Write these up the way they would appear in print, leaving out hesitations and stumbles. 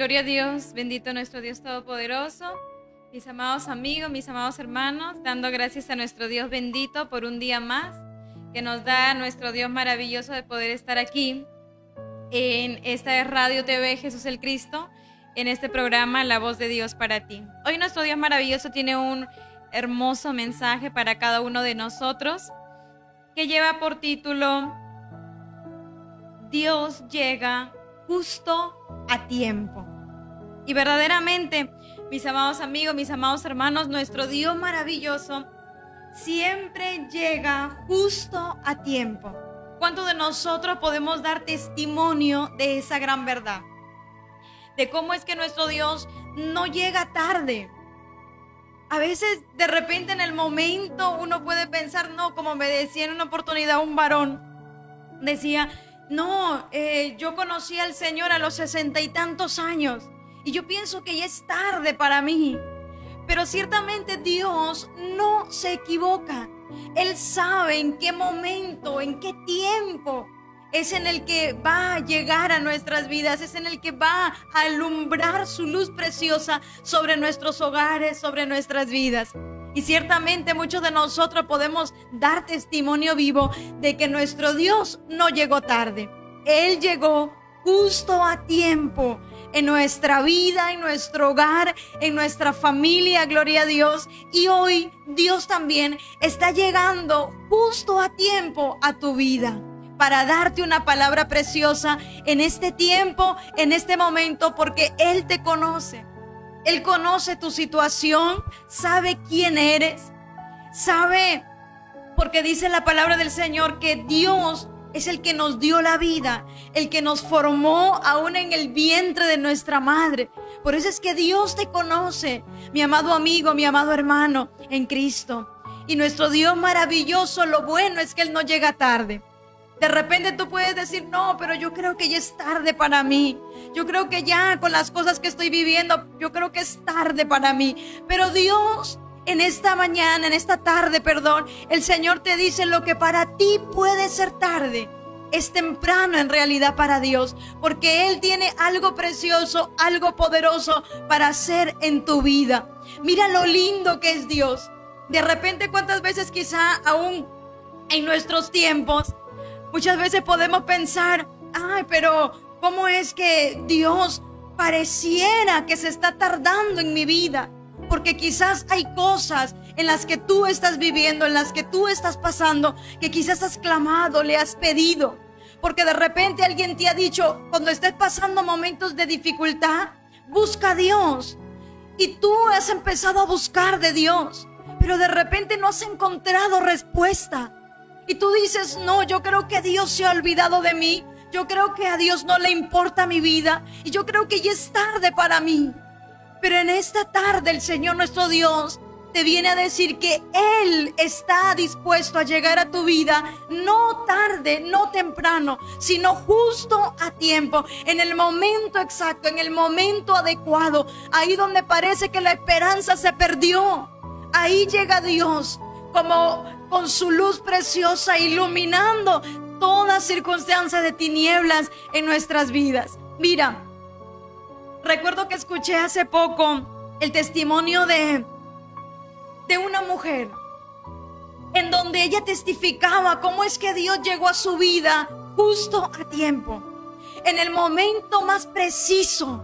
Gloria a Dios, bendito nuestro Dios Todopoderoso. Mis amados amigos, mis amados hermanos, dando gracias a nuestro Dios bendito por un día más que nos da nuestro Dios maravilloso de poder estar aquí en esta Radio TV Jesús el Cristo, en este programa La Voz de Dios para ti. Hoy nuestro Dios maravilloso tiene un hermoso mensaje para cada uno de nosotros que lleva por título Dios llega justo a tiempo. Y verdaderamente, mis amados amigos, mis amados hermanos, nuestro Dios maravilloso siempre llega justo a tiempo. ¿Cuántos de nosotros podemos dar testimonio de esa gran verdad? De cómo es que nuestro Dios no llega tarde. A veces, de repente, en el momento, uno puede pensar, no, como me decía en una oportunidad un varón, decía, no, yo conocí al Señor a los 60 y tantos años y yo pienso que ya es tarde para mí. Pero ciertamente Dios no se equivoca. Él sabe en qué momento, en qué tiempo es en el que va a llegar a nuestras vidas, es en el que va a alumbrar su luz preciosa sobre nuestros hogares, sobre nuestras vidas. Y ciertamente muchos de nosotros podemos dar testimonio vivo de que nuestro Dios no llegó tarde. Él llegó justo a tiempo en nuestra vida, en nuestro hogar, en nuestra familia, gloria a Dios. Y hoy Dios también está llegando justo a tiempo a tu vida para darte una palabra preciosa en este tiempo, en este momento, porque Él te conoce. Él conoce tu situación, sabe quién eres, sabe, porque dice la palabra del Señor que Dios es el que nos dio la vida, el que nos formó aún en el vientre de nuestra madre. Por eso es que Dios te conoce, mi amado amigo, mi amado hermano en Cristo. Y nuestro Dios maravilloso, lo bueno es que Él no llega tarde. De repente tú puedes decir, no, pero yo creo que ya es tarde para mí. Yo creo que ya con las cosas que estoy viviendo, yo creo que es tarde para mí. Pero Dios, en esta mañana, en esta tarde, perdón, el Señor te dice lo que para ti puede ser tarde. Es temprano en realidad para Dios, porque Él tiene algo precioso, algo poderoso para hacer en tu vida. Mira lo lindo que es Dios. De repente, ¿cuántas veces quizá aún en nuestros tiempos muchas veces podemos pensar, ay, pero ¿cómo es que Dios pareciera que se está tardando en mi vida? Porque quizás hay cosas en las que tú estás viviendo, en las que tú estás pasando, que quizás has clamado, le has pedido. Porque de repente alguien te ha dicho, cuando estés pasando momentos de dificultad, busca a Dios. Y tú has empezado a buscar de Dios, pero de repente no has encontrado respuesta. Y tú dices, no, yo creo que Dios se ha olvidado de mí. Yo creo que a Dios no le importa mi vida. Y yo creo que ya es tarde para mí. Pero en esta tarde el Señor nuestro Dios te viene a decir que Él está dispuesto a llegar a tu vida. No tarde, no temprano, sino justo a tiempo. En el momento exacto, en el momento adecuado. Ahí donde parece que la esperanza se perdió. Ahí llega Dios como con su luz preciosa iluminando toda circunstancia de tinieblas en nuestras vidas. Mira, recuerdo que escuché hace poco el testimonio de una mujer en donde ella testificaba cómo es que Dios llegó a su vida justo a tiempo, en el momento más preciso,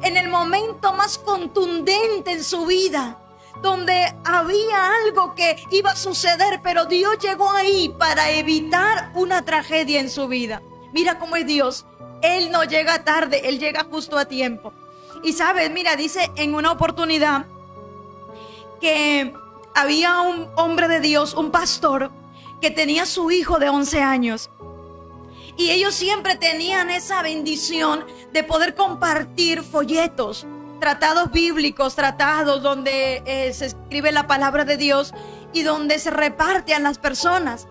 en el momento más contundente en su vida, donde había algo que iba a suceder, pero Dios llegó ahí para evitar una tragedia en su vida. Mira cómo es Dios. Él no llega tarde, Él llega justo a tiempo. Y sabes, mira, dice en una oportunidad que había un hombre de Dios, un pastor, que tenía su hijo de 11 años. Y ellos siempre tenían esa bendición de poder compartir folletos, tratados bíblicos, tratados donde se escribe la palabra de Dios y donde se reparte a las personas.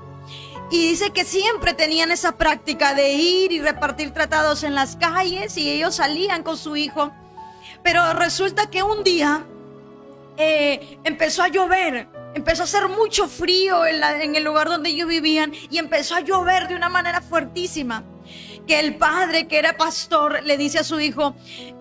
Y dice que siempre tenían esa práctica de ir y repartir tratados en las calles y ellos salían con su hijo. Pero resulta que un día empezó a llover, empezó a hacer mucho frío en el lugar donde ellos vivían y empezó a llover de una manera fuertísima. que el padre, que era pastor, le dice a su hijo: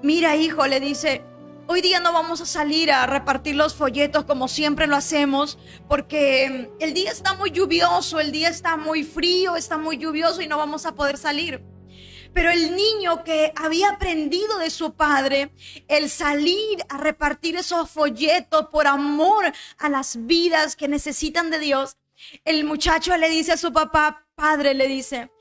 mira, hijo, le dice, hoy día no vamos a salir a repartir los folletos como siempre lo hacemos, porque el día está muy lluvioso, el día está muy frío, está muy lluvioso y no vamos a poder salir. Pero el niño, que había aprendido de su padre el salir a repartir esos folletos por amor a las vidas que necesitan de Dios, el muchacho le dice a su papá: padre, le dice,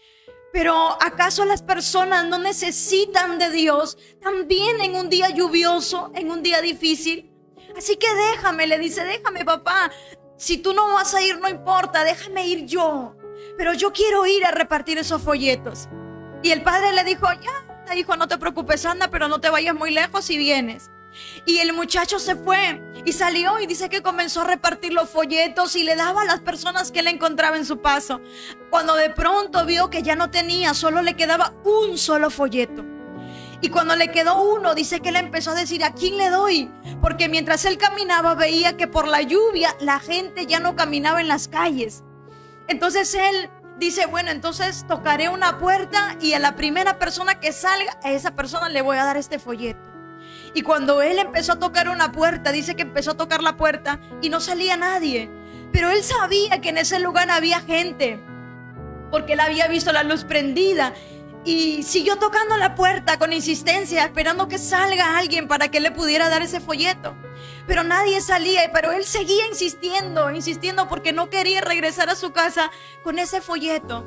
pero ¿acaso las personas no necesitan de Dios también en un día lluvioso, en un día difícil? Así que déjame, le dice, déjame, papá. Si tú no vas a ir, no importa, déjame ir yo. Pero yo quiero ir a repartir esos folletos. Y el padre le dijo: ya, hijo, no te preocupes, anda, pero no te vayas muy lejos y vienes. Y el muchacho se fue y salió, y dice que comenzó a repartir los folletos y le daba a las personas que él encontraba en su paso. Cuando de pronto vio que ya no tenía, solo le quedaba un solo folleto. Y cuando le quedó uno, dice que él empezó a decir: ¿a quién le doy? Porque mientras él caminaba veía que por la lluvia la gente ya no caminaba en las calles. Entonces él dice: bueno, entonces tocaré una puerta y a la primera persona que salga, a esa persona le voy a dar este folleto. Y cuando él empezó a tocar una puerta, dice que empezó a tocar la puerta y no salía nadie. Pero él sabía que en ese lugar había gente, porque él había visto la luz prendida. Y siguió tocando la puerta con insistencia, esperando que salga alguien para que le pudiera dar ese folleto. Pero nadie salía, pero él seguía insistiendo porque no quería regresar a su casa con ese folleto.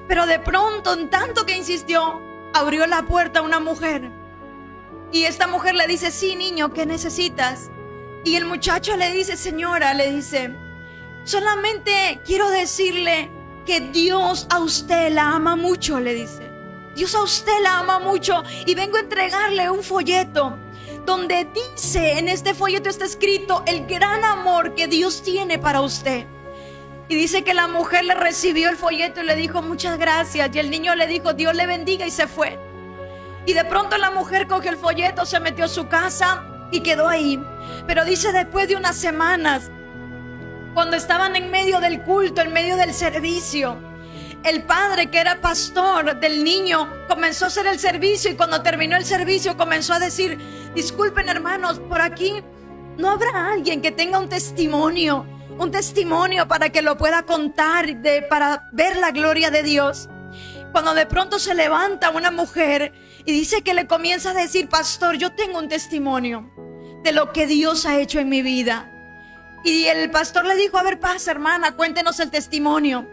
Pero de pronto, en tanto que insistió, abrió la puerta una mujer. Y esta mujer le dice: sí, niño, ¿qué necesitas? Y el muchacho le dice: señora, le dice, solamente quiero decirle que Dios a usted la ama mucho, le dice. Dios a usted la ama mucho y vengo a entregarle un folleto donde dice, en este folleto está escrito el gran amor que Dios tiene para usted. Y dice que la mujer le recibió el folleto y le dijo: muchas gracias. Y el niño le dijo: Dios le bendiga, y se fue. Y de pronto la mujer cogió el folleto, se metió a su casa y quedó ahí. Pero dice, después de unas semanas, cuando estaban en medio del culto, en medio del servicio, el padre, que era pastor del niño, comenzó a hacer el servicio. Y cuando terminó el servicio comenzó a decir: disculpen, hermanos, por aquí ¿no habrá alguien que tenga un testimonio para que lo pueda contar, para ver la gloria de Dios? Cuando de pronto se levanta una mujer y dice que le comienza a decir: pastor, yo tengo un testimonio de lo que Dios ha hecho en mi vida. Y el pastor le dijo: a ver, pasa, hermana, cuéntenos el testimonio.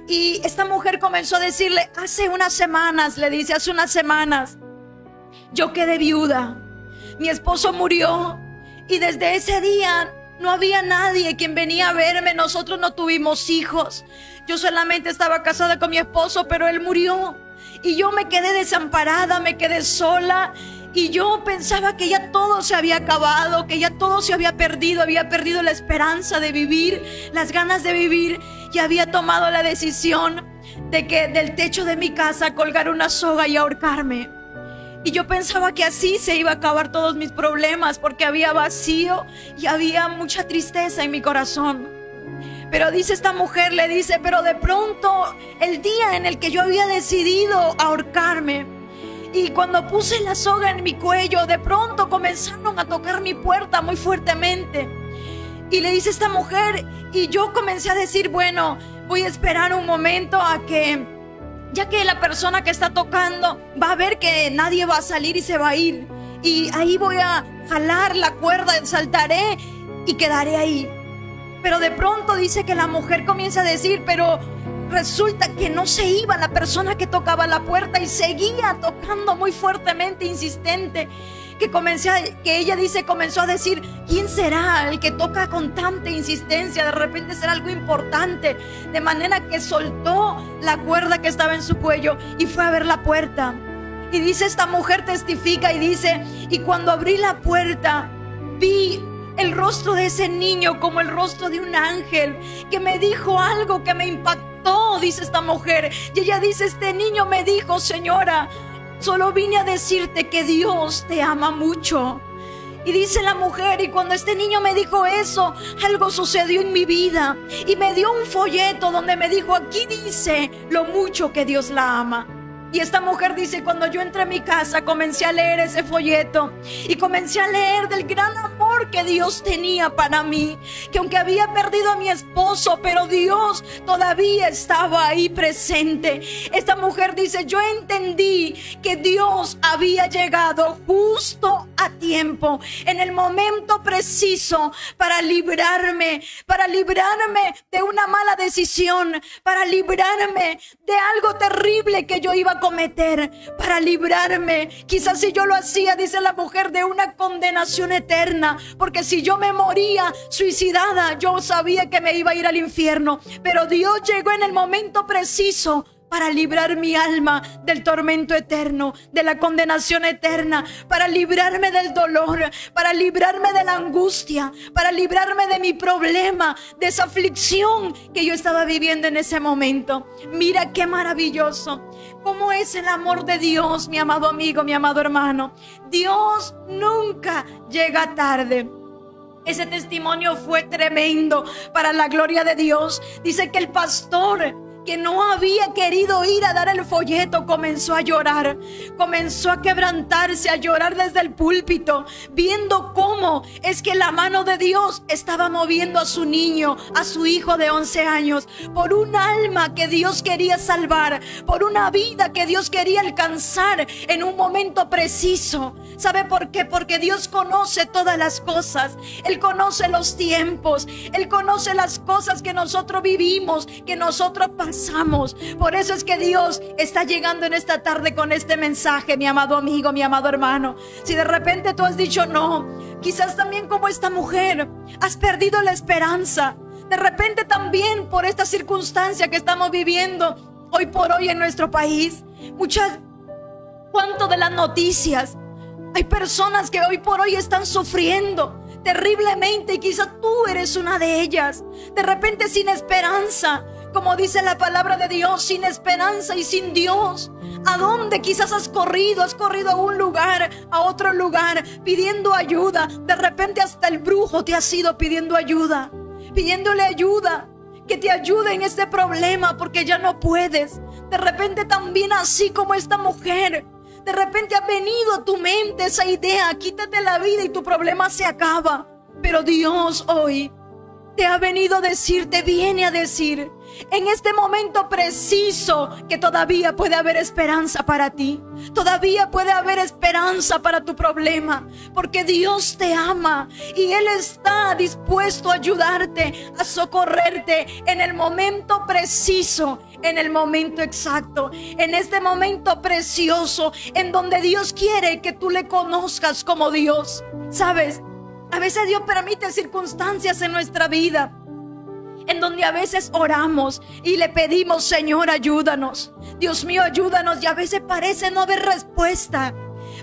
Y esta mujer comenzó a decirle: hace unas semanas, le dice, hace unas semanas yo quedé viuda, mi esposo murió, y desde ese día no había nadie quien venía a verme. Nosotros no tuvimos hijos. Yo solamente estaba casada con mi esposo, pero él murió. Y yo me quedé desamparada, me quedé sola. Y yo pensaba que ya todo se había acabado, que ya todo se había perdido la esperanza de vivir, las ganas de vivir. Y había tomado la decisión de que del techo de mi casa colgar una soga y ahorcarme. Y yo pensaba que así se iba a acabar todos mis problemas, porque había vacío y había mucha tristeza en mi corazón. Pero dice esta mujer, le dice: pero de pronto, el día en el que yo había decidido ahorcarme, y cuando puse la soga en mi cuello, de pronto comenzaron a tocar mi puerta muy fuertemente. Y le dice esta mujer, y yo comencé a decir: bueno, voy a esperar un momento a que, ya que la persona que está tocando va a ver que nadie va a salir y se va a ir, y ahí voy a jalar la cuerda, saltaré y quedaré ahí. Pero de pronto dice que la mujer comienza a decir: pero resulta que no se iba la persona que tocaba la puerta y seguía tocando muy fuertemente, insistente. Que ella dice, comenzó a decir: ¿quién será el que toca con tanta insistencia? De repente será algo importante. De manera que soltó la cuerda que estaba en su cuello y fue a ver la puerta. Y dice esta mujer, testifica y dice: y cuando abrí la puerta, vi el rostro de ese niño como el rostro de un ángel, que me dijo algo que me impactó, dice esta mujer. Y ella dice: este niño me dijo: señora, solo vine a decirte que Dios te ama mucho. Y dice la mujer: y cuando este niño me dijo eso, algo sucedió en mi vida. Y me dio un folleto donde me dijo: aquí dice lo mucho que Dios la ama. Y esta mujer dice, cuando yo entré a mi casa comencé a leer ese folleto y comencé a leer del gran amor que Dios tenía para mí, que aunque había perdido a mi esposo, pero Dios todavía estaba ahí presente. Esta mujer dice, yo entendí que Dios había llegado justo a tiempo, en el momento preciso para librarme de una mala decisión, para librarme de algo terrible que yo iba a cometer, para librarme, quizás si yo lo hacía, dice la mujer, de una condenación eterna, porque si yo me moría suicidada, yo sabía que me iba a ir al infierno, pero Dios llegó en el momento preciso para librar mi alma del tormento eterno, de la condenación eterna, para librarme del dolor, para librarme de la angustia, para librarme de mi problema, de esa aflicción que yo estaba viviendo en ese momento. Mira qué maravilloso, cómo es el amor de Dios, mi amado amigo, mi amado hermano. Dios nunca llega tarde. Ese testimonio fue tremendo para la gloria de Dios. Dice que el pastor, que no había querido ir a dar el folleto, comenzó a llorar, comenzó a quebrantarse, a llorar desde el púlpito, viendo cómo es que la mano de Dios estaba moviendo a su niño, a su hijo de 11 años, por un alma que Dios quería salvar, por una vida que Dios quería alcanzar en un momento preciso. ¿Sabe por qué? Porque Dios conoce todas las cosas. Él conoce los tiempos, Él conoce las cosas que nosotros vivimos, que nosotros pasamos. Por eso es que Dios está llegando en esta tarde con este mensaje, mi amado amigo, mi amado hermano. Si de repente tú has dicho no, quizás también como esta mujer has perdido la esperanza, de repente también por esta circunstancia que estamos viviendo hoy por hoy en nuestro país, cuánto de las noticias, hay personas que hoy por hoy están sufriendo terriblemente y quizás tú eres una de ellas, de repente sin esperanza. Como dice la palabra de Dios, sin esperanza y sin Dios. ¿A dónde quizás has corrido? Has corrido a un lugar, a otro lugar, pidiendo ayuda. De repente hasta el brujo te ha ido pidiendo ayuda, pidiéndole ayuda, que te ayude en este problema porque ya no puedes. De repente también así como esta mujer, de repente ha venido a tu mente esa idea, quítate la vida y tu problema se acaba. Pero Dios hoy te ha venido a decir, te viene a decir en este momento preciso que todavía puede haber esperanza para ti. Todavía puede haber esperanza para tu problema, porque Dios te ama y Él está dispuesto a ayudarte, a socorrerte en el momento preciso, en el momento exacto, en este momento precioso en donde Dios quiere que tú le conozcas como Dios. ¿Sabes? A veces Dios permite circunstancias en nuestra vida en donde a veces oramos y le pedimos, Señor, ayúdanos. Dios mío, ayúdanos. Y a veces parece no haber respuesta.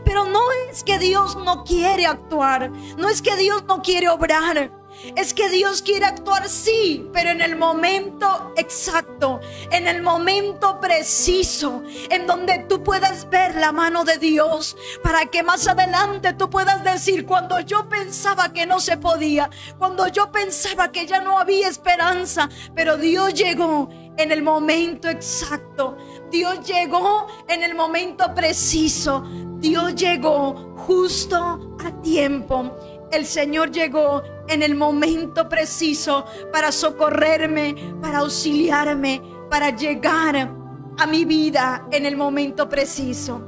Pero no es que Dios no quiere actuar. No es que Dios no quiere obrar. Es que Dios quiere actuar, sí, pero en el momento exacto, en el momento preciso, en donde tú puedas ver la mano de Dios, para que más adelante tú puedas decir, cuando yo pensaba que no se podía, cuando yo pensaba que ya no había esperanza, pero Dios llegó en el momento exacto, Dios llegó en el momento preciso, Dios llegó justo a tiempo. El Señor llegó en el momento preciso para socorrerme, para auxiliarme, para llegar a mi vida en el momento preciso.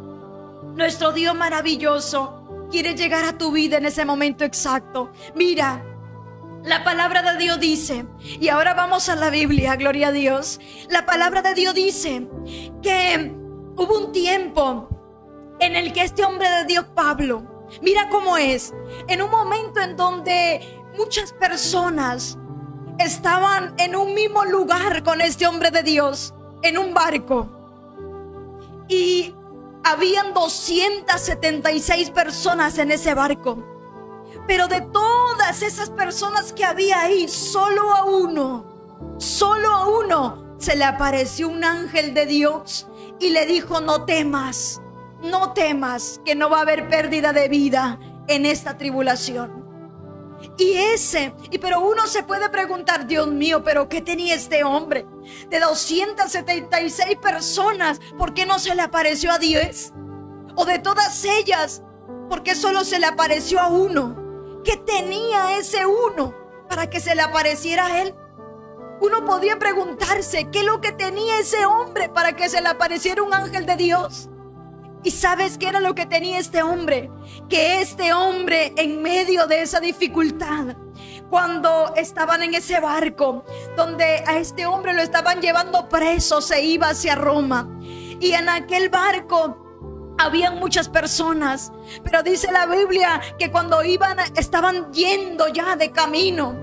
Nuestro Dios maravilloso quiere llegar a tu vida en ese momento exacto. Mira, la palabra de Dios dice, y ahora vamos a la Biblia, gloria a Dios. La palabra de Dios dice que hubo un tiempo en el que este hombre de Dios, Pablo, mira cómo es, en un momento en donde muchas personas estaban en un mismo lugar con este hombre de Dios, en un barco, y habían 276 personas en ese barco. Pero de todas esas personas que había ahí, solo a uno se le apareció un ángel de Dios y le dijo, no temas, que no va a haber pérdida de vida en esta tribulación. Pero uno se puede preguntar, Dios mío, ¿pero qué tenía este hombre? De 276 personas, ¿por qué no se le apareció a 10? O de todas ellas, ¿por qué solo se le apareció a uno? ¿Qué tenía ese uno para que se le apareciera a él? Uno podía preguntarse, ¿qué es lo que tenía ese hombre para que se le apareciera un ángel de Dios? ¿Y sabes qué era lo que tenía este hombre? Que este hombre, en medio de esa dificultad, cuando estaban en ese barco donde a este hombre lo estaban llevando preso, se iba hacia Roma, y en aquel barco habían muchas personas, pero dice la Biblia que cuando estaban yendo ya de camino,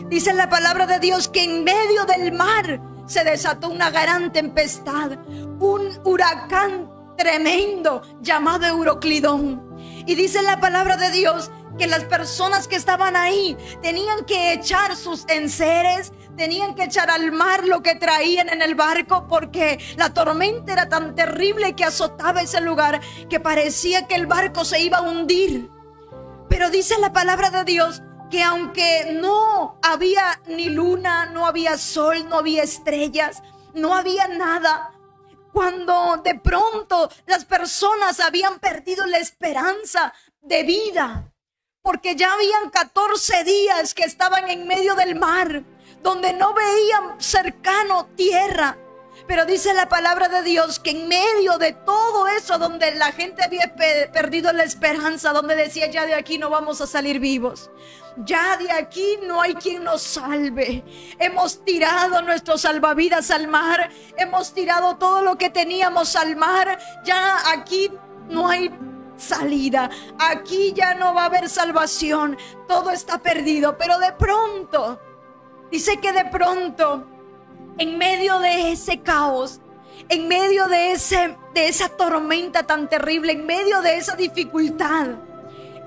dice la palabra de Dios que en medio del mar se desató una gran tempestad, un huracán tremendo llamado Euroclidón. Y dice la palabra de Dios que las personas que estaban ahí tenían que echar sus enseres, tenían que echar al mar lo que traían en el barco, porque la tormenta era tan terrible que azotaba ese lugar que parecía que el barco se iba a hundir. Pero dice la palabra de Dios que aunque no había ni luna, no había sol, no había estrellas, no había nada, cuando de pronto las personas habían perdido la esperanza de vida, porque ya habían 14 días que estaban en medio del mar, donde no veían cercano tierra. Pero dice la palabra de Dios que en medio de todo eso, donde la gente había perdido la esperanza, donde decía, ya de aquí no vamos a salir vivos, ya de aquí no hay quien nos salve, hemos tirado nuestros salvavidas al mar, hemos tirado todo lo que teníamos al mar, ya aquí no hay salida, aquí ya no va a haber salvación, todo está perdido. Pero de pronto, dice que de pronto, en medio de ese caos, en medio de esa tormenta tan terrible, en medio de esa dificultad,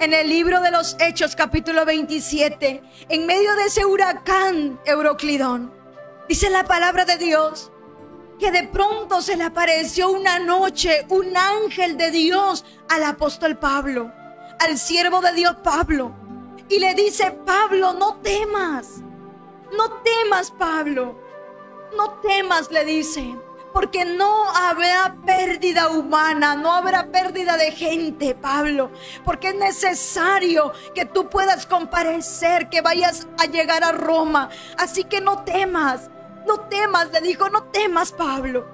en el libro de los Hechos capítulo 27, en medio de ese huracán Euroclidón, dice la palabra de Dios que de pronto se le apareció una noche un ángel de Dios al apóstol Pablo, al siervo de Dios Pablo, y le dice: Pablo, no temas, Pablo, no temas, le dice, porque no habrá pérdida humana, no habrá pérdida de gente, Pablo, porque es necesario que tú puedas comparecer, que vayas a llegar a Roma. Así que no temas, le dijo, no temas, Pablo.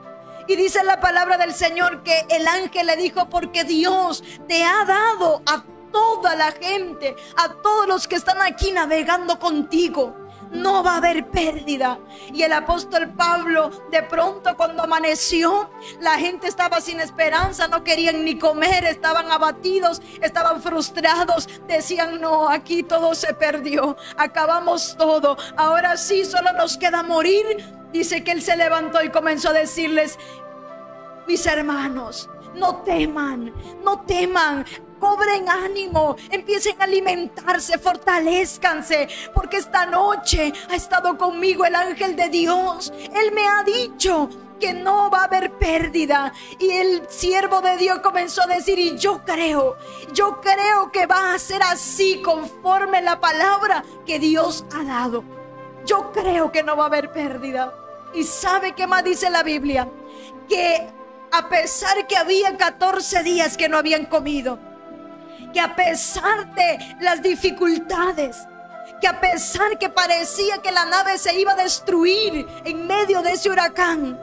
Y dice la palabra del Señor que el ángel le dijo: porque Dios te ha dado a toda la gente, a todos los que están aquí navegando contigo, no va a haber pérdida. Y el apóstol Pablo, de pronto cuando amaneció, la gente estaba sin esperanza, no querían ni comer, estaban abatidos, estaban frustrados, decían: no, aquí todo se perdió, acabamos todo, ahora sí solo nos queda morir. Dice que él se levantó y comenzó a decirles: mis hermanos, no teman, cobren ánimo, empiecen a alimentarse, fortalezcanse, porque esta noche ha estado conmigo el ángel de Dios. Él me ha dicho que no va a haber pérdida. Y el siervo de Dios comenzó a decir: y yo creo que va a ser así, conforme la palabra que Dios ha dado. Yo creo que no va a haber pérdida. ¿Y sabe qué más dice la Biblia? Que a pesar que había 14 días que no habían comido, que a pesar de las dificultades, que a pesar que parecía que la nave se iba a destruir en medio de ese huracán,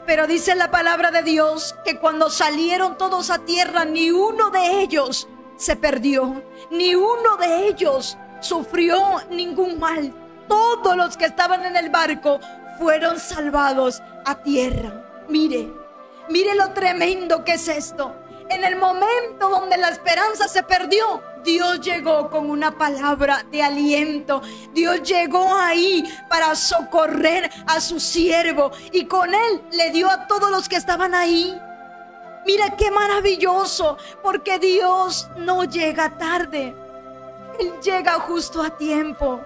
pero dice la palabra de Dios que cuando salieron todos a tierra, ni uno de ellos se perdió, ni uno de ellos sufrió ningún mal. Todos los que estaban en el barco fueron salvados a tierra. Mire lo tremendo que es esto. En el momento donde la esperanza se perdió, Dios llegó con una palabra de aliento. Dios llegó ahí para socorrer a su siervo, y con él le dio a todos los que estaban ahí. Mira qué maravilloso, porque Dios no llega tarde, Él llega justo a tiempo.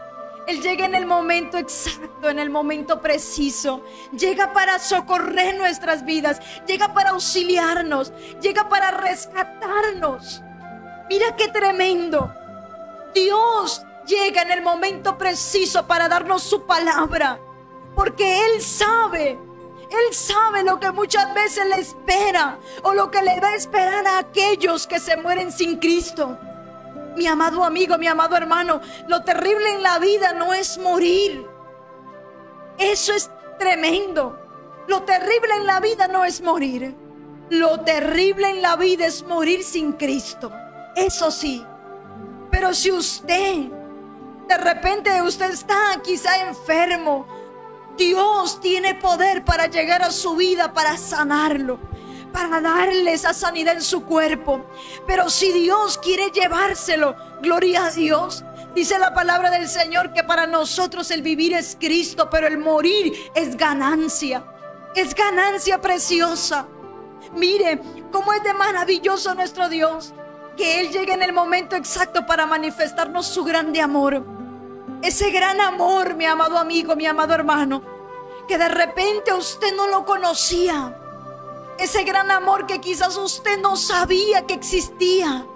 Él llega en el momento exacto, en el momento preciso. Llega para socorrer nuestras vidas, llega para auxiliarnos, llega para rescatarnos. Mira qué tremendo. Dios llega en el momento preciso para darnos su palabra, porque Él sabe lo que muchas veces le espera o lo que le va a esperar a aquellos que se mueren sin Cristo. Mi amado amigo, mi amado hermano, lo terrible en la vida no es morir. Eso es tremendo. Lo terrible en la vida no es morir. Lo terrible en la vida es morir sin Cristo. Eso sí. Pero si usted, de repente usted está quizá enfermo, Dios tiene poder para llegar a su vida, para sanarlo, para darle esa sanidad en su cuerpo. Pero si Dios quiere llevárselo, gloria a Dios. Dice la palabra del Señor que para nosotros el vivir es Cristo, pero el morir es ganancia. Es ganancia preciosa. Mire cómo es de maravilloso nuestro Dios, que Él llegue en el momento exacto para manifestarnos su grande amor. Ese gran amor, mi amado amigo, mi amado hermano, que de repente usted no lo conocía. Ese gran amor que quizás usted no sabía que existía.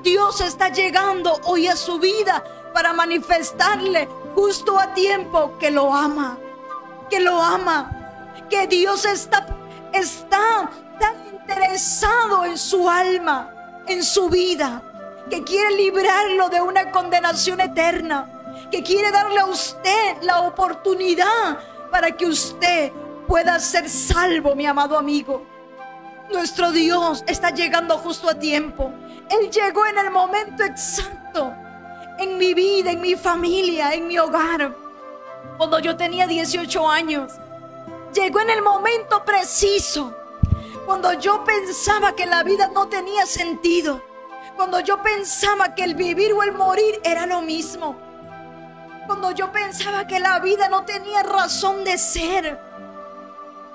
Dios está llegando hoy a su vida para manifestarle justo a tiempo que lo ama. Que lo ama. Que Dios está tan interesado en su alma, en su vida, que quiere librarlo de una condenación eterna. Que quiere darle a usted la oportunidad para que usted pueda ser salvo, mi amado amigo. Nuestro Dios está llegando justo a tiempo. Él llegó en el momento exacto en mi vida, en mi familia, en mi hogar. Cuando yo tenía 18 años, llegó en el momento preciso. Cuando yo pensaba que la vida no tenía sentido. Cuando yo pensaba que el vivir o el morir era lo mismo. Cuando yo pensaba que la vida no tenía razón de ser.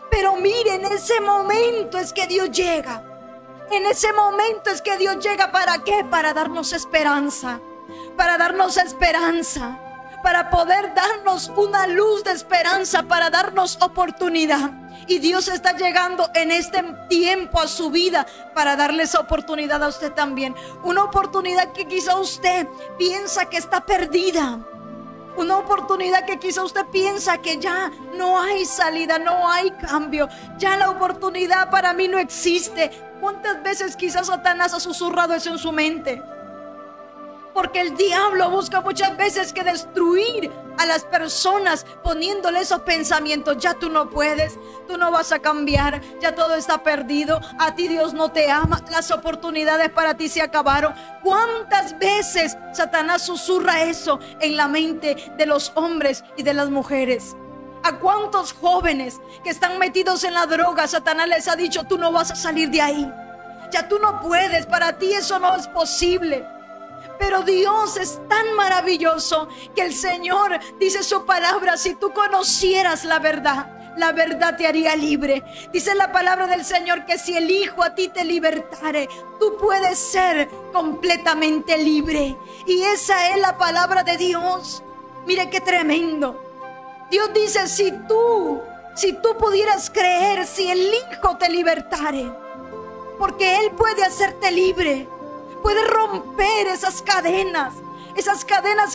Pero mire, en ese momento es que Dios llega. En ese momento es que Dios llega. ¿Para qué? Para darnos esperanza. Para darnos esperanza. Para poder darnos una luz de esperanza. Para darnos oportunidad. Y Dios está llegando en este tiempo a su vida para darle esa oportunidad a usted también. Una oportunidad que quizá usted piensa que está perdida. Una oportunidad que quizá usted piensa que ya no hay salida, no hay cambio. Ya la oportunidad para mí no existe. ¿Cuántas veces quizás Satanás ha susurrado eso en su mente? Porque el diablo busca muchas veces que destruir a las personas poniéndole esos pensamientos. Ya tú no puedes, tú no vas a cambiar, ya todo está perdido, a ti Dios no te ama, las oportunidades para ti se acabaron. ¿Cuántas veces Satanás susurra eso en la mente de los hombres y de las mujeres? ¿A cuántos jóvenes que están metidos en la droga Satanás les ha dicho: tú no vas a salir de ahí, ya tú no puedes, para ti eso no es posible? Pero Dios es tan maravilloso que el Señor dice su palabra: si tú conocieras la verdad te haría libre. Dice la palabra del Señor que si el Hijo a ti te libertare, tú puedes ser completamente libre. Y esa es la palabra de Dios. Mire qué tremendo. Dios dice: si tú pudieras creer, si el Hijo te libertare, porque Él puede hacerte libre. Puede romper esas cadenas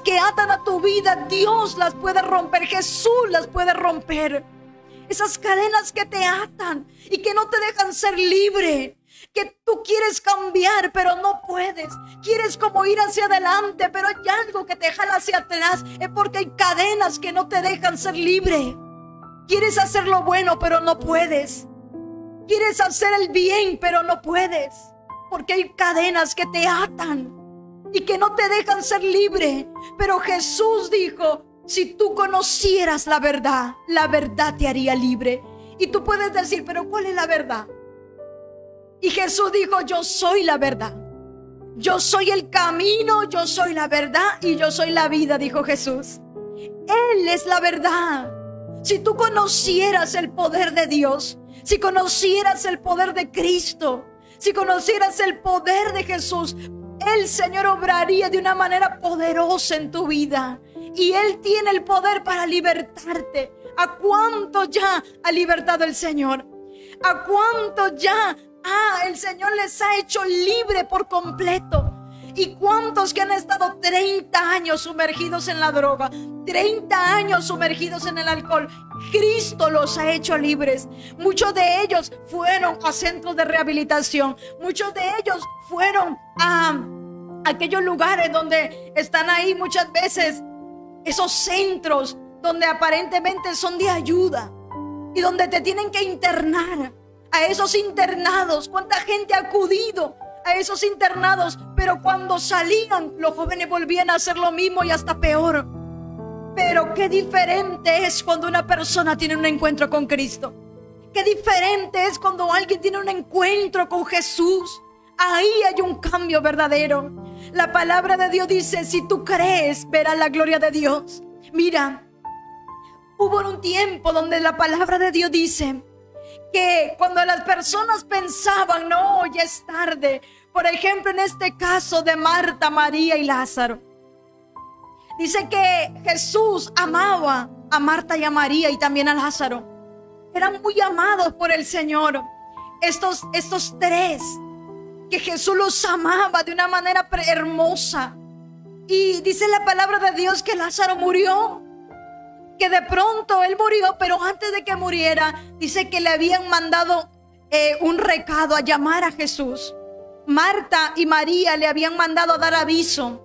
que atan a tu vida. Dios las puede romper, Jesús las puede romper. Esas cadenas que te atan y que no te dejan ser libre. Que tú quieres cambiar pero no puedes. Quieres como ir hacia adelante, pero hay algo que te jala hacia atrás. Es porque hay cadenas que no te dejan ser libre. Quieres hacer lo bueno pero no puedes. Quieres hacer el bien pero no puedes. Porque hay cadenas que te atan y que no te dejan ser libre. Pero Jesús dijo: si tú conocieras la verdad te haría libre. Y tú puedes decir: pero ¿cuál es la verdad? Y Jesús dijo: yo soy la verdad. Yo soy el camino, yo soy la verdad y yo soy la vida, dijo Jesús. Él es la verdad. Si tú conocieras el poder de Dios, si conocieras el poder de Cristo, si conocieras el poder de Jesús, el Señor obraría de una manera poderosa en tu vida. Y Él tiene el poder para libertarte. ¿A cuánto ya ha libertado el Señor? ¿A cuánto ya el Señor les ha hecho libre por completo? ¿Y cuántos que han estado 30 años sumergidos en la droga, 30 años sumergidos en el alcohol? Cristo los ha hecho libres. Muchos de ellos fueron a centros de rehabilitación. Muchos de ellos fueron a aquellos lugares donde están ahí muchas veces esos centros donde aparentemente son de ayuda y donde te tienen que internar. A esos internados, ¿cuánta gente ha acudido a esos internados? Pero cuando salían, los jóvenes volvían a hacer lo mismo y hasta peor. Pero qué diferente es cuando una persona tiene un encuentro con Cristo. Qué diferente es cuando alguien tiene un encuentro con Jesús. Ahí hay un cambio verdadero. La palabra de Dios dice: si tú crees, verás la gloria de Dios. Mira, hubo un tiempo donde la palabra de Dios dice que cuando las personas pensaban, no, ya es tarde. Por ejemplo, en este caso de Marta, María y Lázaro. Dice que Jesús amaba a Marta y a María y también a Lázaro. Eran muy amados por el Señor. Estos tres, que Jesús los amaba de una manera hermosa. Y dice la palabra de Dios que Lázaro murió. Que de pronto él murió, pero antes de que muriera, dice que le habían mandado un recado a llamar a Jesús. Marta y María le habían mandado a dar aviso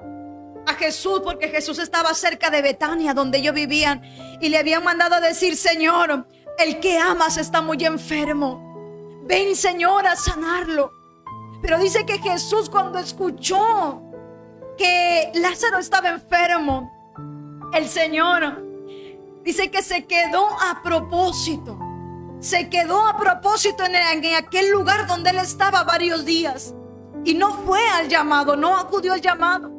a Jesús, porque Jesús estaba cerca de Betania, donde ellos vivían, y le habían mandado a decir: Señor, el que amas está muy enfermo. Ven, Señor, a sanarlo. Pero dice que Jesús, cuando escuchó que Lázaro estaba enfermo, el Señor dice que se quedó a propósito. Se quedó a propósito en aquel lugar donde él estaba varios días. Y no fue al llamado, no acudió al llamado.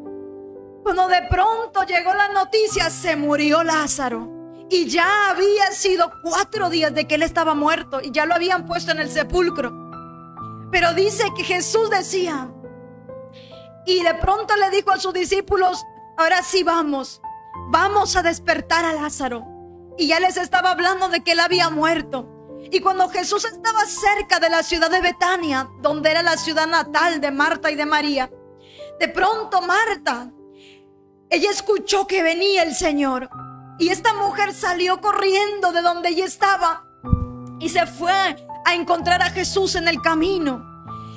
Cuando de pronto llegó la noticia, se murió Lázaro. Y ya había sido 4 días de que él estaba muerto. Y ya lo habían puesto en el sepulcro. Pero dice que Jesús decía, y de pronto le dijo a sus discípulos: ahora sí vamos a despertar a Lázaro. Y ya les estaba hablando de que él había muerto. Y cuando Jesús estaba cerca de la ciudad de Betania, donde era la ciudad natal de Marta y de María, de pronto Marta, ella escuchó que venía el Señor. Y esta mujer salió corriendo de donde ella estaba y se fue a encontrar a Jesús en el camino.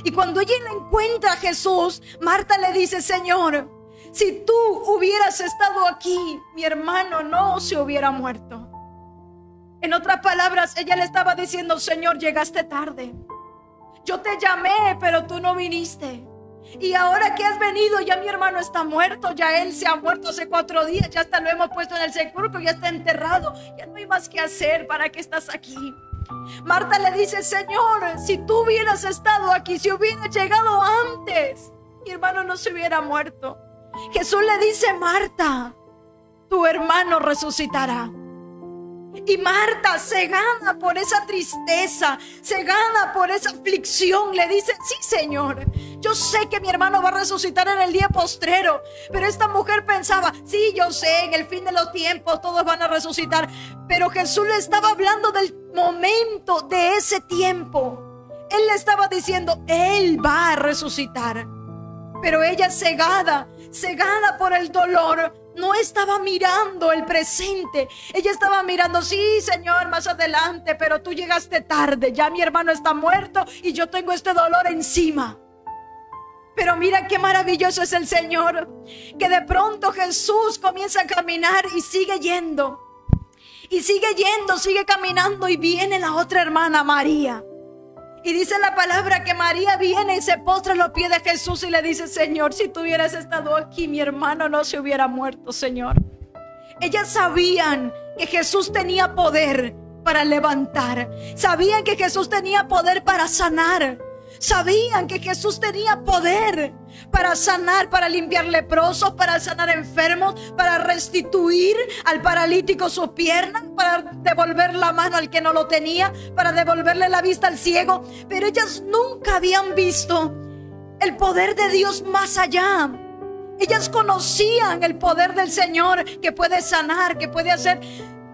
Y cuando ella encuentra a Jesús, Marta le dice: Señor, si tú hubieras estado aquí, mi hermano no se hubiera muerto. En otras palabras, ella le estaba diciendo: Señor, llegaste tarde. Yo te llamé, pero tú no viniste. Y ahora que has venido, ya mi hermano está muerto. Ya él se ha muerto hace 4 días. Ya hasta lo hemos puesto en el sepulcro, ya está enterrado. Ya no hay más que hacer. ¿Para qué estás aquí? Marta le dice: Señor, si tú hubieras estado aquí, si hubieras llegado antes, mi hermano no se hubiera muerto. Jesús le dice: Marta, tu hermano resucitará. Y Marta, cegada por esa tristeza, cegada por esa aflicción, le dice: sí, Señor, yo sé que mi hermano va a resucitar en el día postrero. Pero esta mujer pensaba: sí, yo sé, en el fin de los tiempos todos van a resucitar. Pero Jesús le estaba hablando del momento de ese tiempo. Él le estaba diciendo: él va a resucitar. Pero ella, cegada por el dolor, no estaba mirando el presente. Ella estaba mirando: sí, Señor, más adelante, pero tú llegaste tarde. Ya mi hermano está muerto y yo tengo este dolor encima. Pero mira qué maravilloso es el Señor, que de pronto Jesús comienza a caminar y sigue yendo. Y sigue yendo, sigue caminando, y viene la otra hermana, María. Y dice la palabra que María viene y se postra a los pies de Jesús y le dice: Señor, si tú hubieras estado aquí, mi hermano no se hubiera muerto, Señor. Ellas sabían que Jesús tenía poder para levantar. Sabían que Jesús tenía poder para sanar. Sabían que Jesús tenía poder para sanar, para limpiar leprosos, para sanar enfermos, para restituir al paralítico sus piernas, para devolver la mano al que no lo tenía, para devolverle la vista al ciego. Pero ellas nunca habían visto el poder de Dios más allá. Ellas conocían el poder del Señor, que puede sanar, que puede hacer,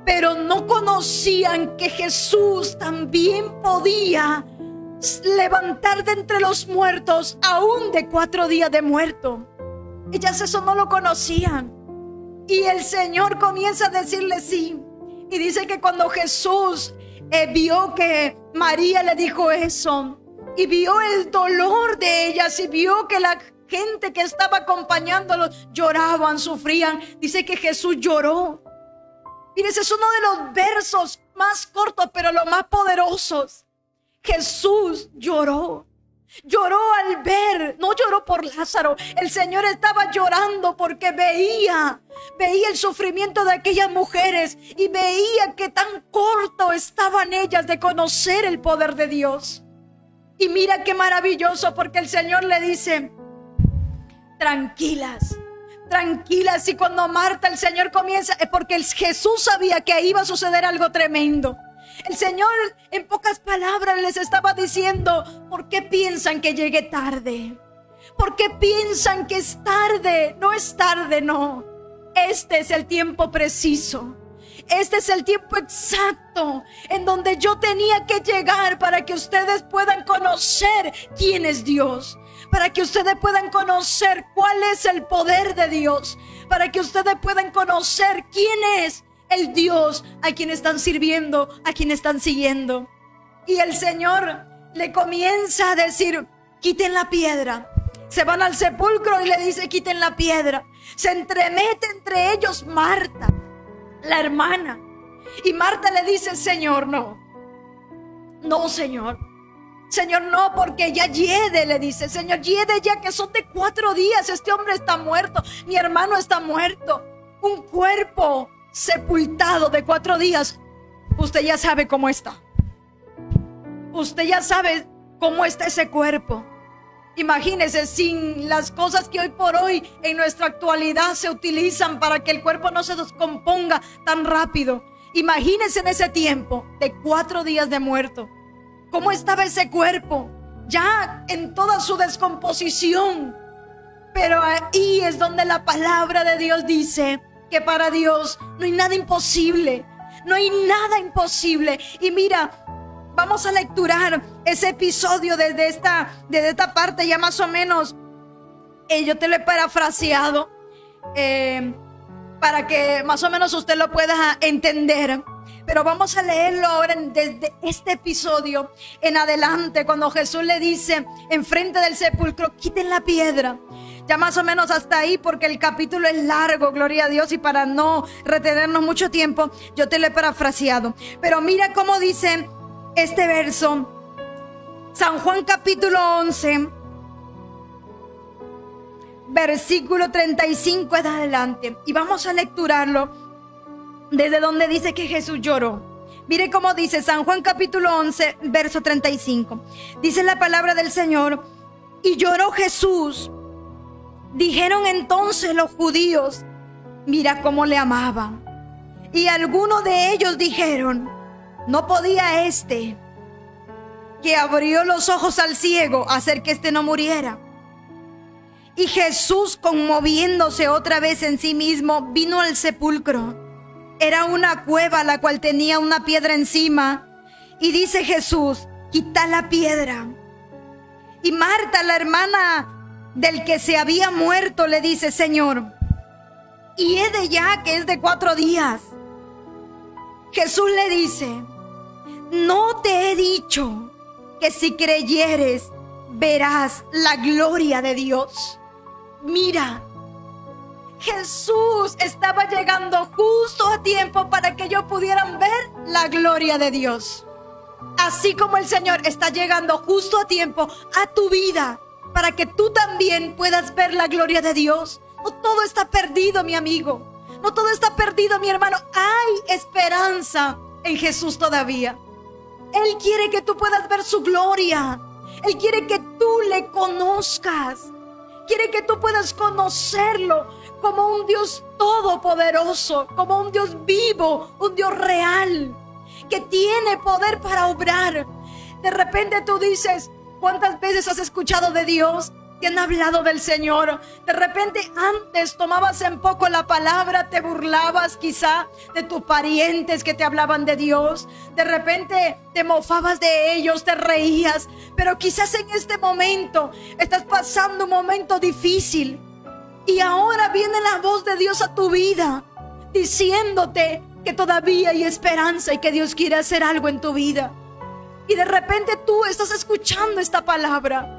pero no conocían que Jesús también podía levantar de entre los muertos, aún de 4 días de muerto. Ellas eso no lo conocían. Y el Señor comienza a decirle sí. Y dice que cuando Jesús vio que María le dijo eso, y vio el dolor de ellas, y vio que la gente que estaba acompañándolos lloraban, sufrían, dice que Jesús lloró. Mire, ese es uno de los versos más cortos, pero los más poderosos. Jesús lloró. Lloró al ver, no lloró por Lázaro. El Señor estaba llorando porque veía el sufrimiento de aquellas mujeres y veía que tan corto estaban ellas de conocer el poder de Dios. Y mira qué maravilloso, porque el Señor le dice: tranquilas, tranquilas. Y cuando Marta, el Señor comienza, porque Jesús sabía que iba a suceder algo tremendo. El Señor, en pocas palabras, les estaba diciendo: ¿por qué piensan que llegué tarde? ¿Por qué piensan que es tarde? No es tarde, no. Este es el tiempo preciso. Este es el tiempo exacto en donde yo tenía que llegar para que ustedes puedan conocer quién es Dios. Para que ustedes puedan conocer cuál es el poder de Dios. Para que ustedes puedan conocer quién es el Dios a quien están sirviendo, a quien están siguiendo. Y el Señor le comienza a decir: quiten la piedra. Se van al sepulcro y le dice: quiten la piedra. Se entremete entre ellos Marta, la hermana. Y Marta le dice: Señor, no. No, Señor. Señor, no, porque ya hiede, le dice. Señor, hiede ya, que son de 4 días. Este hombre está muerto. Mi hermano está muerto. Un cuerpo sepultado de 4 días. Usted ya sabe cómo está. Usted ya sabe cómo está ese cuerpo. Imagínese, sin las cosas que hoy por hoy en nuestra actualidad se utilizan para que el cuerpo no se descomponga tan rápido. Imagínese en ese tiempo de 4 días de muerto, cómo estaba ese cuerpo, ya en toda su descomposición. Pero ahí es donde la palabra de Dios dice que para Dios no hay nada imposible. No hay nada imposible. Y mira, vamos a lecturar ese episodio desde esta parte, ya más o menos. Yo te lo he parafraseado para que más o menos usted lo pueda entender. Pero vamos a leerlo ahora desde este episodio en adelante, cuando Jesús le dice enfrente del sepulcro: quiten la piedra. Ya más o menos hasta ahí, porque el capítulo es largo, gloria a Dios, y para no retenernos mucho tiempo, yo te lo he parafraseado. Pero mira cómo dice este verso, San Juan capítulo 11, versículo 35 en adelante. Y vamos a lecturarlo desde donde dice que Jesús lloró. Mire cómo dice San Juan capítulo 11, verso 35. Dice la palabra del Señor: y lloró Jesús. Dijeron entonces los judíos: mira cómo le amaba. Y algunos de ellos dijeron: ¿no podía este, que abrió los ojos al ciego, hacer que este no muriera? Y Jesús, conmoviéndose otra vez en sí mismo, vino al sepulcro. Era una cueva la cual tenía una piedra encima. Y dice Jesús: quita la piedra. Y Marta, la hermana del que se había muerto, le dice: Señor, y he de ya que es de 4 días. Jesús le dice: ¿no te he dicho que si creyeres verás la gloria de Dios? Mira, Jesús estaba llegando justo a tiempo para que ellos pudieran ver la gloria de Dios. Así como el Señor está llegando justo a tiempo a tu vida, para que tú también puedas ver la gloria de Dios. No todo está perdido, mi amigo. No todo está perdido, mi hermano. Hay esperanza en Jesús todavía. Él quiere que tú puedas ver su gloria. Él quiere que tú le conozcas. Quiere que tú puedas conocerlo como un Dios todopoderoso, como un Dios vivo, un Dios real, que tiene poder para obrar. De repente tú dices: ¿cuántas veces has escuchado de Dios? Te han hablado del Señor. De repente antes tomabas en poco la palabra, te burlabas quizá de tus parientes que te hablaban de Dios. De repente te mofabas de ellos, te reías. Pero quizás en este momento estás pasando un momento difícil. Y ahora viene la voz de Dios a tu vida, diciéndote que todavía hay esperanza y que Dios quiere hacer algo en tu vida. Y de repente tú estás escuchando esta palabra.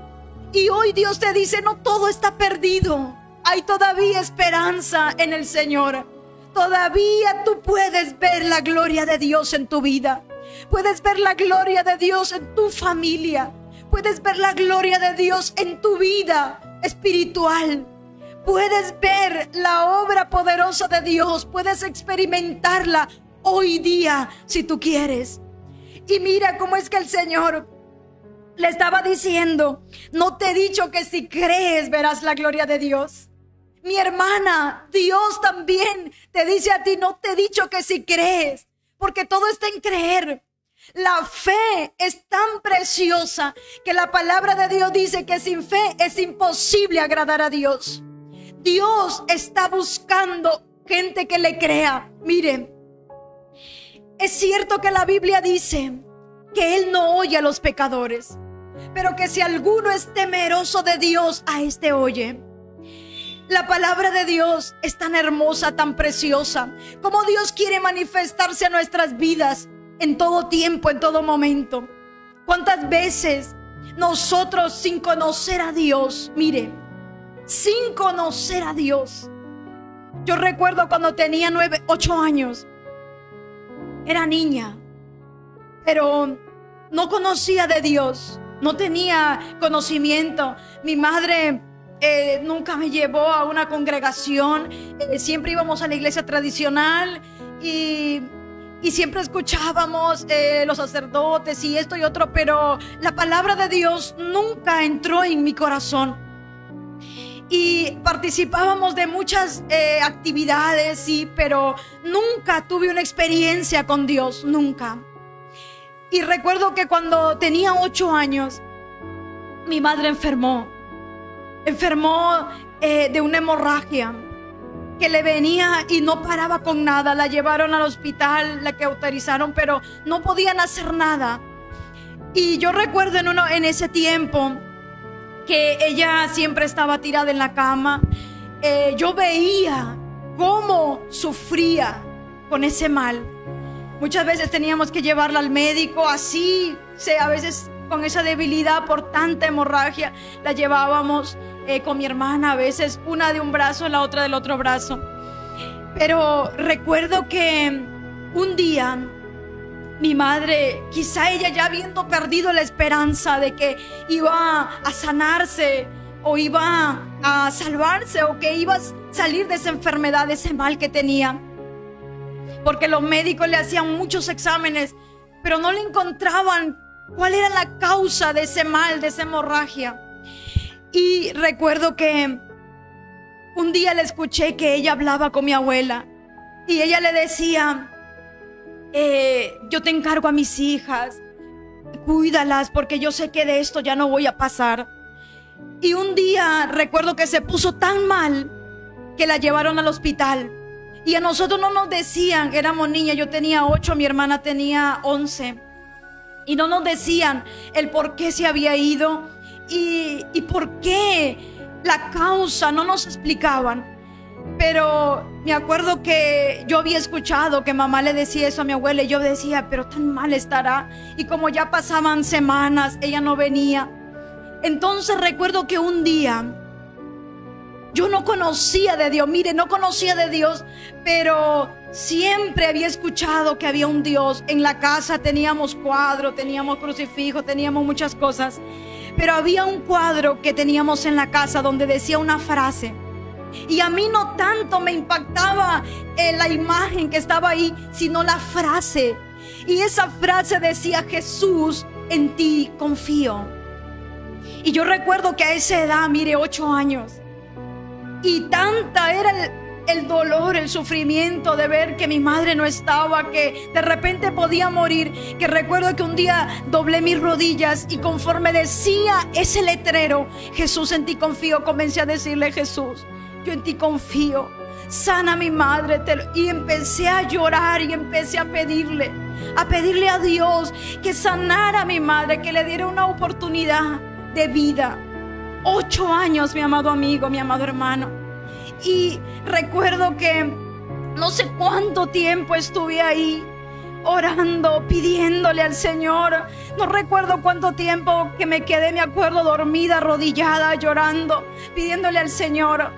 Y hoy Dios te dice, no todo está perdido. Hay todavía esperanza en el Señor. Todavía tú puedes ver la gloria de Dios en tu vida. Puedes ver la gloria de Dios en tu familia. Puedes ver la gloria de Dios en tu vida espiritual. Puedes ver la obra poderosa de Dios. Puedes experimentarla hoy día si tú quieres. Y mira cómo es que el Señor le estaba diciendo, no te he dicho que si crees verás la gloria de Dios. Mi hermana, Dios también te dice a ti, no te he dicho que si crees, porque todo está en creer. La fe es tan preciosa que la palabra de Dios dice que sin fe es imposible agradar a Dios. Dios está buscando gente que le crea. Miren, es cierto que la Biblia dice que Él no oye a los pecadores, pero que si alguno es temeroso de Dios, a este oye. La palabra de Dios es tan hermosa, tan preciosa, como Dios quiere manifestarse a nuestras vidas en todo tiempo, en todo momento. ¿Cuántas veces nosotros sin conocer a Dios, mire, sin conocer a Dios? Yo recuerdo cuando tenía 8 años, era niña, pero no conocía de Dios, no tenía conocimiento. Mi madre nunca me llevó a una congregación, siempre íbamos a la iglesia tradicional y siempre escuchábamos los sacerdotes y esto y otro, pero la palabra de Dios nunca entró en mi corazón. Y participábamos de muchas actividades, sí, pero nunca tuve una experiencia con Dios, nunca. Y recuerdo que cuando tenía 8 años, mi madre enfermó de una hemorragia que le venía y no paraba con nada. La llevaron al hospital, la cauterizaron, pero no podían hacer nada. Y yo recuerdo en ese tiempo que ella siempre estaba tirada en la cama. Yo veía cómo sufría con ese mal. Muchas veces teníamos que llevarla al médico, así, a veces con esa debilidad por tanta hemorragia, la llevábamos con mi hermana, a veces una de un brazo, la otra del otro brazo. Pero recuerdo que un día mi madre, quizá ella ya habiendo perdido la esperanza de que iba a sanarse o iba a salvarse o que iba a salir de esa enfermedad, de ese mal que tenía, porque los médicos le hacían muchos exámenes, pero no le encontraban cuál era la causa de ese mal, de esa hemorragia. Y recuerdo que un día le escuché que ella hablaba con mi abuela y ella le decía, yo te encargo a mis hijas, cuídalas porque yo sé que de esto ya no voy a pasar. Y un día recuerdo que se puso tan mal que la llevaron al hospital. Y a nosotros no nos decían, éramos niñas, yo tenía 8, mi hermana tenía 11. Y no nos decían el por qué se había ido y por qué, la causa, no nos explicaban. Pero me acuerdo que yo había escuchado que mamá le decía eso a mi abuela y yo decía, pero tan mal estará. Y como ya pasaban semanas, ella no venía. Entonces recuerdo que un día yo no conocía de Dios, mire, no conocía de Dios, pero siempre había escuchado que había un Dios. En la casa teníamos cuadro, teníamos crucifijo, teníamos muchas cosas, pero había un cuadro que teníamos en la casa donde decía una frase. Y a mí no tanto me impactaba la imagen que estaba ahí, sino la frase. Y esa frase decía, Jesús, en ti confío. Y yo recuerdo que a esa edad, mire, 8 años, y tanta era el dolor, el sufrimiento de ver que mi madre no estaba, que de repente podía morir, que recuerdo que un día doblé mis rodillas y conforme decía ese letrero, Jesús, en ti confío, comencé a decirle, Jesús, yo en ti confío, sana a mi madre. Y empecé a llorar y empecé a pedirle a Dios que sanara a mi madre, que le diera una oportunidad de vida. 8 años, mi amado amigo, mi amado hermano. Y recuerdo que no sé cuánto tiempo estuve ahí orando, pidiéndole al Señor. No recuerdo cuánto tiempo que me quedé, me acuerdo, dormida, arrodillada, llorando, pidiéndole al Señor.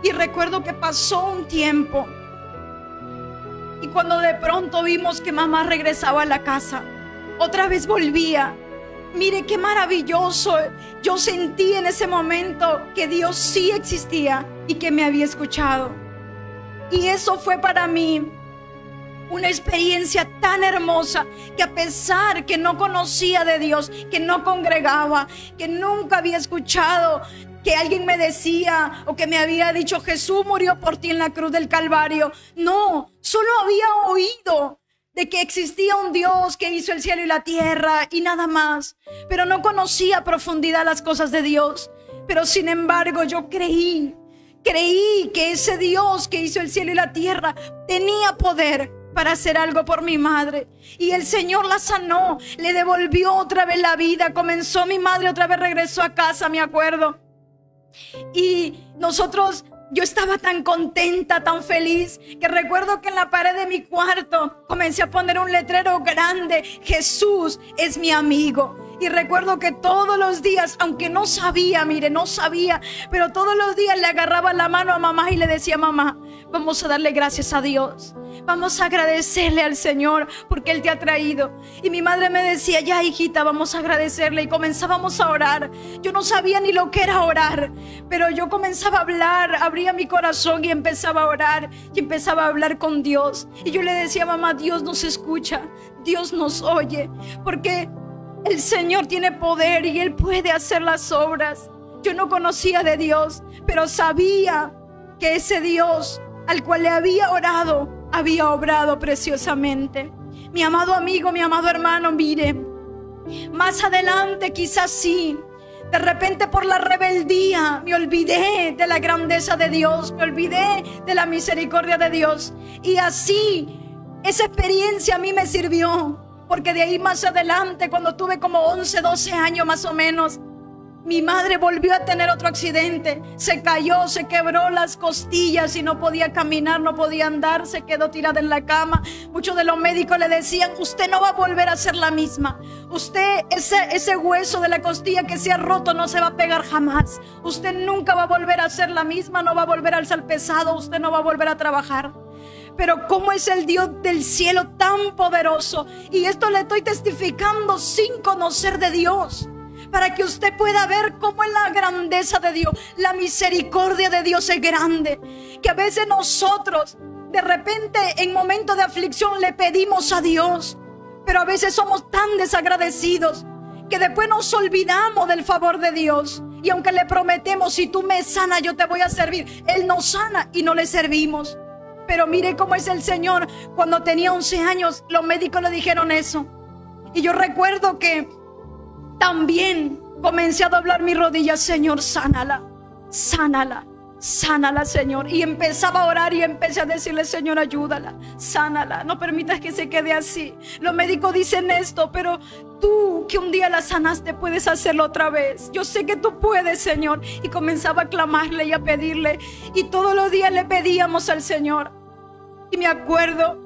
Y recuerdo que pasó un tiempo, y cuando de pronto vimos que mamá regresaba a la casa, otra vez volvía. Mire qué maravilloso. Yo sentí en ese momento que Dios sí existía y que me había escuchado. Y eso fue para mí una experiencia tan hermosa, que a pesar que no conocía de Dios, que no congregaba, que nunca había escuchado que alguien me decía o que me había dicho Jesús murió por ti en la cruz del Calvario. No, solo había oído de que existía un Dios que hizo el cielo y la tierra y nada más, pero no conocía a profundidad las cosas de Dios. Pero sin embargo yo creí que ese Dios que hizo el cielo y la tierra tenía poder para hacer algo por mi madre. Y el Señor la sanó, le devolvió otra vez la vida. Comenzó mi madre, otra vez regresó a casa, me acuerdo. Y yo estaba tan contenta, tan feliz, que recuerdo que en la pared de mi cuarto comencé a poner un letrero grande: Jesús es mi amigo. Y recuerdo que todos los días, aunque no sabía, pero todos los días le agarraba la mano a mamá y le decía: mamá, vamos a darle gracias a Dios, vamos a agradecerle al Señor porque Él te ha traído. Y mi madre me decía: ya, hijita, vamos a agradecerle. Y comenzábamos a orar. Yo no sabía ni lo que era orar, pero yo comenzaba a hablar, abría mi corazón y empezaba a orar y empezaba a hablar con Dios. Y yo le decía: mamá, Dios nos escucha, Dios nos oye, porque el Señor tiene poder y Él puede hacer las obras. Yo no conocía de Dios, pero sabía que ese Dios al cual le había orado había obrado preciosamente. Mi amado amigo, mi amado hermano, mire, más adelante quizás sí, de repente por la rebeldía me olvidé de la grandeza de Dios, me olvidé de la misericordia de Dios. Y así esa experiencia a mí me sirvió, porque de ahí más adelante, cuando tuve como 11, 12 años más o menos, mi madre volvió a tener otro accidente. Se cayó, se quebró las costillas y no podía caminar, no podía andar, se quedó tirada en la cama. Muchos de los médicos le decían: usted no va a volver a ser la misma. Usted, ese hueso de la costilla que se ha roto no se va a pegar jamás. Usted nunca va a volver a ser la misma, no va a volver a alzar pesado, usted no va a volver a trabajar. Pero cómo es el Dios del cielo tan poderoso. Y esto le estoy testificando sin conocer de Dios, para que usted pueda ver cómo es la grandeza de Dios. La misericordia de Dios es grande, que a veces nosotros de repente en momentos de aflicción le pedimos a Dios, pero a veces somos tan desagradecidos que después nos olvidamos del favor de Dios. Y aunque le prometemos: si tú me sanas, yo te voy a servir, Él nos sana y no le servimos. Pero mire cómo es el Señor. Cuando tenía 11 años, los médicos le dijeron eso. Y yo recuerdo que también comencé a doblar mis rodillas: Señor, sánala, sánala, sánala, Señor. Y empezaba a orar y empecé a decirle: Señor, ayúdala, sánala, no permitas que se quede así. Los médicos dicen esto, pero tú, que un día la sanaste, puedes hacerlo otra vez. Yo sé que tú puedes, Señor. Y comenzaba a clamarle y a pedirle, y todos los días le pedíamos al Señor. Y me acuerdo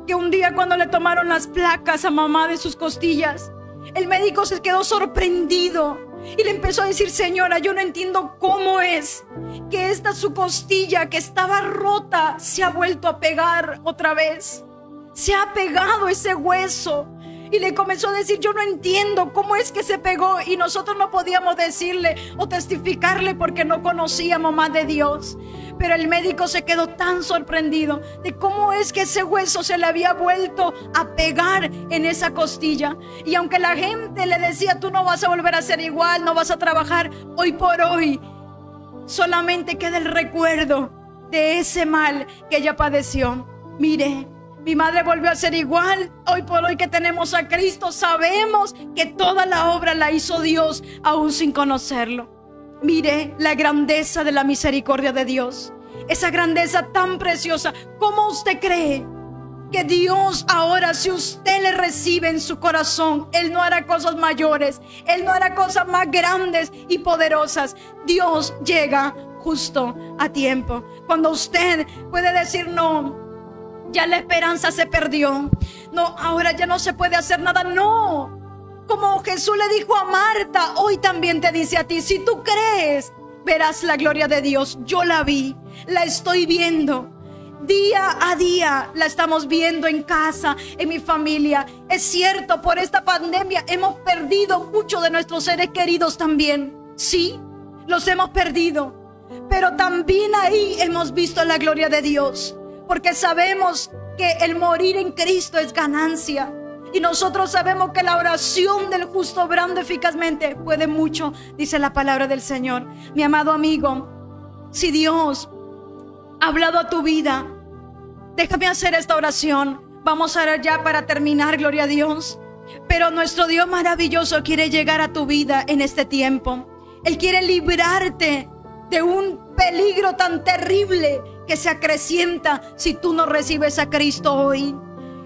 que un día, cuando le tomaron las placas a mamá de sus costillas, el médico se quedó sorprendido y le empezó a decir: señora, yo no entiendo cómo es que esta su costilla que estaba rota se ha vuelto a pegar otra vez. Se ha pegado ese hueso. Y le comenzó a decir: yo no entiendo cómo es que se pegó. Y nosotros no podíamos decirle o testificarle porque no conocíamos más de Dios. Pero el médico se quedó tan sorprendido de cómo es que ese hueso se le había vuelto a pegar en esa costilla. Y aunque la gente le decía: tú no vas a volver a ser igual, no vas a trabajar, hoy por hoy solamente queda el recuerdo de ese mal que ella padeció. Mire, mi madre volvió a ser igual. Hoy por hoy que tenemos a Cristo, sabemos que toda la obra la hizo Dios, aún sin conocerlo. Mire la grandeza de la misericordia de Dios, esa grandeza tan preciosa. ¿Cómo usted cree que Dios ahora, si usted le recibe en su corazón, Él no hará cosas mayores, Él no hará cosas más grandes y poderosas? Dios llega justo a tiempo. Cuando usted puede decir no, ya la esperanza se perdió, no, ahora ya no se puede hacer nada, no. Como Jesús le dijo a Marta, hoy también te dice a ti, si tú crees, verás la gloria de Dios. Yo la vi, la estoy viendo. Día a día la estamos viendo en casa, en mi familia. Es cierto, por esta pandemia hemos perdido muchos de nuestros seres queridos también. Sí, los hemos perdido. Pero también ahí hemos visto la gloria de Dios. Porque sabemos que el morir en Cristo es ganancia. Y nosotros sabemos que la oración del justo obrando eficazmente puede mucho, dice la palabra del Señor. Mi amado amigo, si Dios ha hablado a tu vida, déjame hacer esta oración. Vamos a orar ya para terminar, gloria a Dios. Pero nuestro Dios maravilloso quiere llegar a tu vida en este tiempo. Él quiere librarte de un peligro tan terrible que se acrecienta si tú no recibes a Cristo hoy.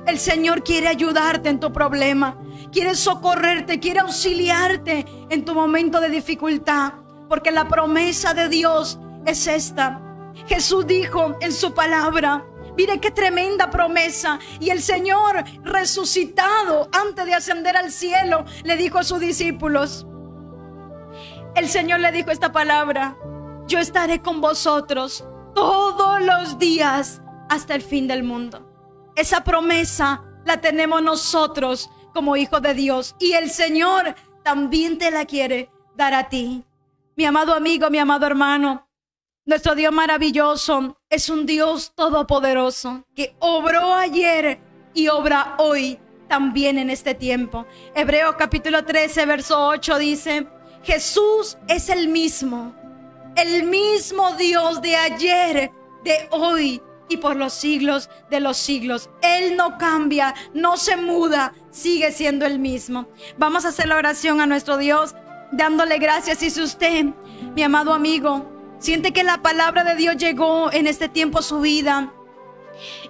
El Señor quiere ayudarte en tu problema, quiere socorrerte, quiere auxiliarte en tu momento de dificultad, porque la promesa de Dios es esta. Jesús dijo en su palabra, mire qué tremenda promesa, y el Señor resucitado antes de ascender al cielo le dijo a sus discípulos, el Señor le dijo esta palabra: yo estaré con vosotros todos los días hasta el fin del mundo. Esa promesa la tenemos nosotros como hijos de Dios, y el Señor también te la quiere dar a ti. Mi amado amigo, mi amado hermano, nuestro Dios maravilloso es un Dios todopoderoso que obró ayer y obra hoy también en este tiempo. Hebreos capítulo 13 verso 8 dice: Jesús es el mismo Dios de ayer, de hoy y por los siglos de los siglos. Él no cambia, no se muda, sigue siendo el mismo. Vamos a hacer la oración a nuestro Dios dándole gracias. Y si usted, mi amado amigo, siente que la palabra de Dios llegó en este tiempo a su vida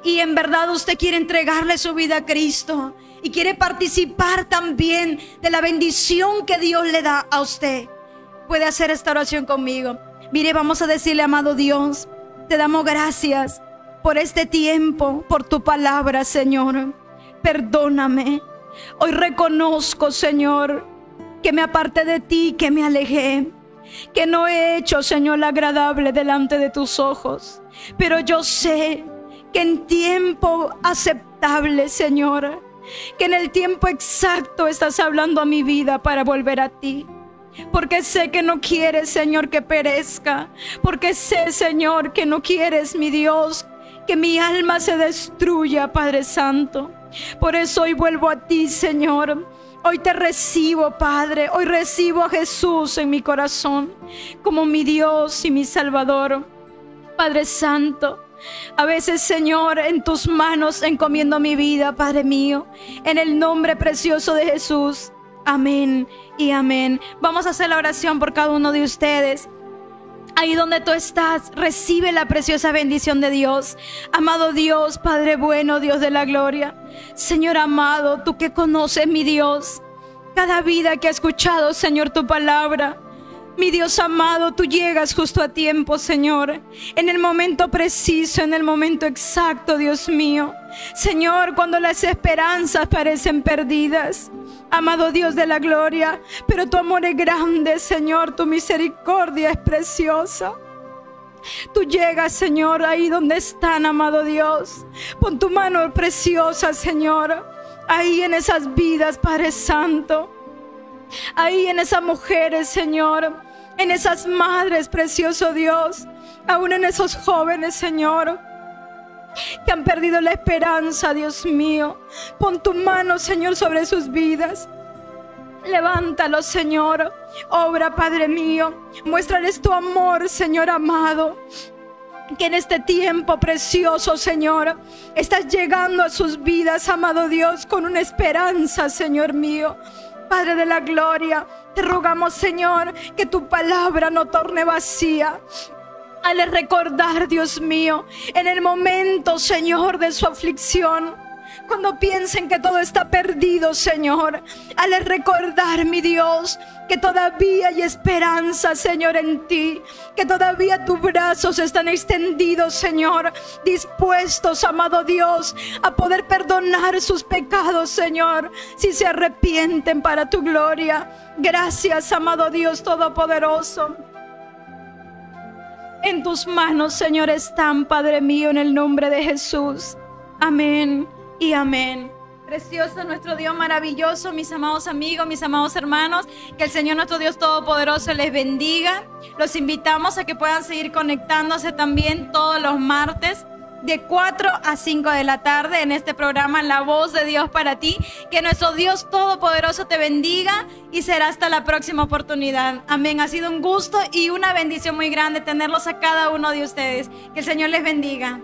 y en verdad usted quiere entregarle su vida a Cristo y quiere participar también de la bendición que Dios le da a usted, puede hacer esta oración conmigo. Mire, vamos a decirle: amado Dios, te damos gracias por este tiempo, por tu palabra, Señor. Perdóname. Hoy reconozco, Señor, que me aparté de ti, que me alejé, que no he hecho, Señor, lo agradable delante de tus ojos. Pero yo sé que en tiempo aceptable, Señor, que en el tiempo exacto estás hablando a mi vida para volver a ti. Porque sé que no quieres, Señor, que perezca. Porque sé, Señor, que no quieres, mi Dios, que mi alma se destruya, Padre Santo. Por eso hoy vuelvo a ti, Señor. Hoy te recibo, Padre. Hoy recibo a Jesús en mi corazón como mi Dios y mi Salvador. Padre Santo, a veces, Señor, en tus manos encomiendo mi vida, Padre mío, en el nombre precioso de Jesús. Amén y amén. Vamos a hacer la oración por cada uno de ustedes. Ahí donde tú estás, recibe la preciosa bendición de Dios. Amado Dios, Padre bueno, Dios de la gloria, Señor amado, tú que conoces, mi Dios, cada vida que ha escuchado, Señor, tu palabra. Mi Dios amado, tú llegas justo a tiempo, Señor, en el momento preciso, en el momento exacto, Dios mío. Señor, cuando las esperanzas parecen perdidas, amado Dios de la gloria, pero tu amor es grande, Señor, tu misericordia es preciosa. Tú llegas, Señor, ahí donde están, amado Dios. Pon tu mano preciosa, Señor, ahí en esas vidas, Padre Santo. Ahí en esas mujeres, Señor, en esas madres, precioso Dios, aún en esos jóvenes, Señor, que han perdido la esperanza, Dios mío. Pon tu mano, Señor, sobre sus vidas. Levántalos, Señor. Obra, Padre mío. Muéstrales tu amor, Señor amado. Que en este tiempo precioso, Señor, estás llegando a sus vidas, amado Dios, con una esperanza, Señor mío. Padre de la gloria, te rogamos, Señor, que tu palabra no torne vacía. Al recordar, Dios mío, en el momento, Señor, de su aflicción, cuando piensen que todo está perdido, Señor, hazles recordar, mi Dios, que todavía hay esperanza, Señor, en ti, que todavía tus brazos están extendidos, Señor, dispuestos, amado Dios, a poder perdonar sus pecados, Señor, si se arrepienten para tu gloria. Gracias, amado Dios Todopoderoso. En tus manos, Señor, están, Padre mío, en el nombre de Jesús. Amén y amén. Precioso nuestro Dios maravilloso, mis amados amigos, mis amados hermanos, que el Señor nuestro Dios Todopoderoso les bendiga. Los invitamos a que puedan seguir conectándose también todos los martes de 4 a 5 de la tarde en este programa La Voz de Dios para ti. Que nuestro Dios Todopoderoso te bendiga y será hasta la próxima oportunidad. Amén. Ha sido un gusto y una bendición muy grande tenerlos a cada uno de ustedes. Que el Señor les bendiga.